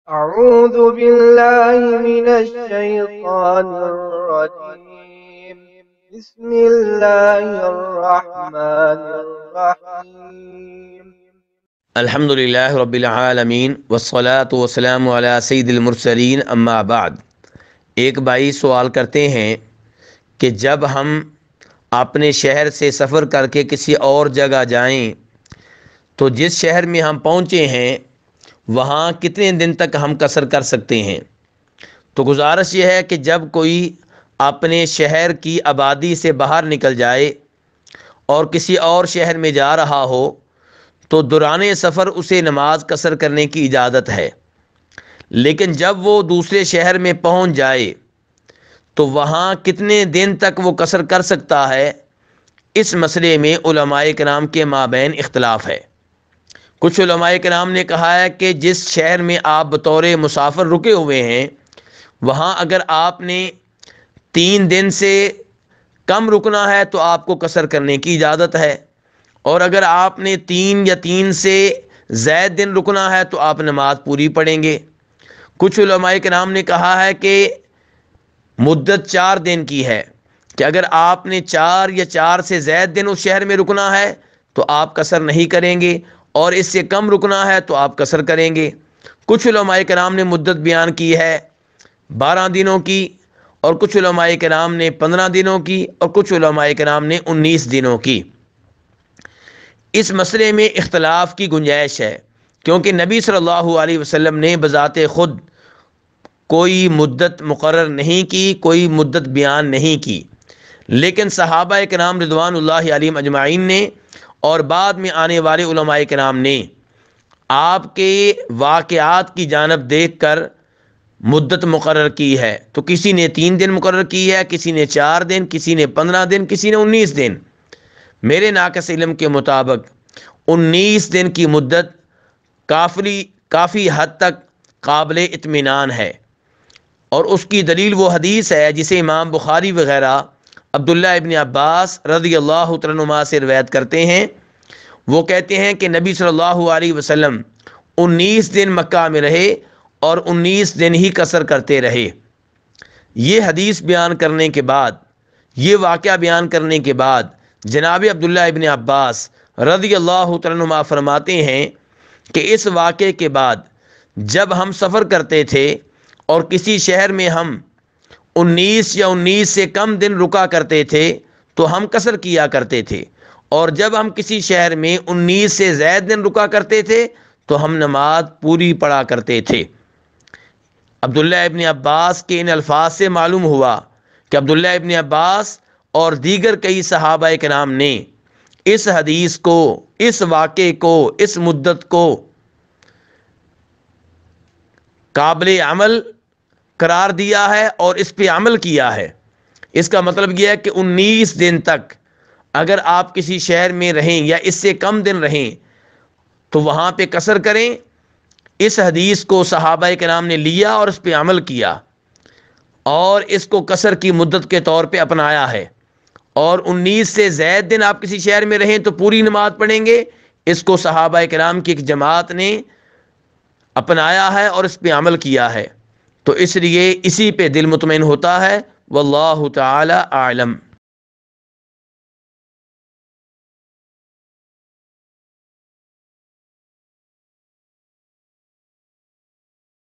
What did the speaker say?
أعوذ بالله من الشيطان الرجيم. بسم الله الرحمن الرحيم. الحمد للہ رب العالمین والصلاة والسلام علی سید المرسلین اما بعد۔ ایک بھائی سوال کرتے ہیں کہ جب ہم اپنے شہر سے سفر کر کے کسی اور جگہ جائیں تو جس شہر میں ہم پہنچے ہیں وہاں کتنے دن تک ہم قصر کر سکتے ہیں؟ تو گزارش یہ ہے کہ جب کوئی اپنے شہر کی آبادی سے باہر نکل جائے اور کسی اور شہر میں جا رہا ہو تو دوران سفر اسے نماز قصر کرنے کی اجازت ہے، لیکن جب وہ دوسرے شہر میں پہنچ جائے تو وہاں کتنے دن تک وہ قصر کر سکتا ہے، اس مسئلے میں علماء کرام کے مابین اختلاف ہے۔ کچھ علماء کرام نے کہا ہے کہ جس شہر میں آپ بطور مسافر رکے ہوئے ہیں وہاں اگر آپ نے 3 دن سے کم رکنا ہے تو آپ کو قصر کرنے کی اجازت ہے، اور اگر آپ نے 3 یا 3 سے زائد دن رکنا ہے تو آپ نماز پوری پڑھیں گے۔ کچھ علماء کرام نے کہا ہے کہ مدت 4 دن کی ہے، کہ اگر آپ نے 4 یا 4 سے زائد دن اس شہر میں رکنا ہے تو آپ قصر نہیں کریں گے، اور اس سے کم رکنا ہے تو آپ قصر کریں گے۔ کچھ علماء کرام نے مدت بیان کی ہے 12 دنوں کی، اور کچھ علماء کرام نے 15 دنوں کی، اور کچھ علماء کرام نے 19 دنوں کی۔ اس مسئلے میں اختلاف کی گنجائش ہے، کیونکہ نبی صلی اللہ علیہ وسلم نے بذات خود کوئی مدت مقرر نہیں کی، کوئی مدت بیان نہیں کی، لیکن صحابہ کرام رضوان اللہ علیہم اجمعین نے اور بعد میں آنے والے علماء کرام نے آپ کے واقعات کی جانب دیکھ کر مدت مقرر کی ہے۔ تو کسی نے 3 دن مقرر کی ہے، کسی نے 4 دن، کسی نے 15 دن، کسی نے 19 دن۔ میرے ناقص علم کے مطابق 19 دن کی مدت کافی حد تک قابل اطمینان ہے، اور اس کی دلیل وہ حدیث ہے جسے امام بخاری وغیرہ عبداللہ ابن عباس رضی اللہ تعالیٰ عنہما سے روایت کرتے ہیں۔ وہ کہتے ہیں کہ نبی صلی اللہ علیہ وسلم 19 دن مکہ میں رہے اور 19 دن ہی قصر کرتے رہے۔ یہ حدیث بیان کرنے کے بعد، یہ واقعہ بیان کرنے کے بعد جناب عبداللہ ابن عباس رضی اللہ تعالیٰ عنہما فرماتے ہیں کہ اس واقعے کے بعد جب ہم سفر کرتے تھے اور کسی شہر میں ہم 19 یا 19 سے کم دن رکا کرتے تھے تو ہم قصر کیا کرتے تھے، اور جب ہم کسی شہر میں 19 سے زائد دن رکا کرتے تھے تو ہم نماز پوری پڑھا کرتے تھے۔ عبداللہ ابن عباس کے ان الفاظ سے معلوم ہوا کہ عبداللہ ابن عباس اور دیگر کئی صحابہ کرام نے اس حدیث کو، اس واقعے کو، اس مدت کو قابل عمل قرار دیا ہے اور اس پہ عمل کیا ہے۔ اس کا مطلب یہ ہے کہ 19 دن تک اگر آپ کسی شہر میں رہیں یا اس سے کم دن رہیں تو وہاں پہ قصر کریں۔ اس حدیث کو صحابہ کرام نے لیا اور اس پہ عمل کیا، اور اس کو قصر کی مدت کے طور پہ اپنایا ہے، اور 19 سے زائد دن آپ کسی شہر میں رہیں تو پوری نماز پڑھیں گے۔ اس کو صحابہ کرام کی ایک جماعت نے اپنایا ہے اور اس پہ عمل کیا ہے، تو اس لیے اسی پہ دل مطمئن ہوتا ہے۔ واللہ تعالی اعلم۔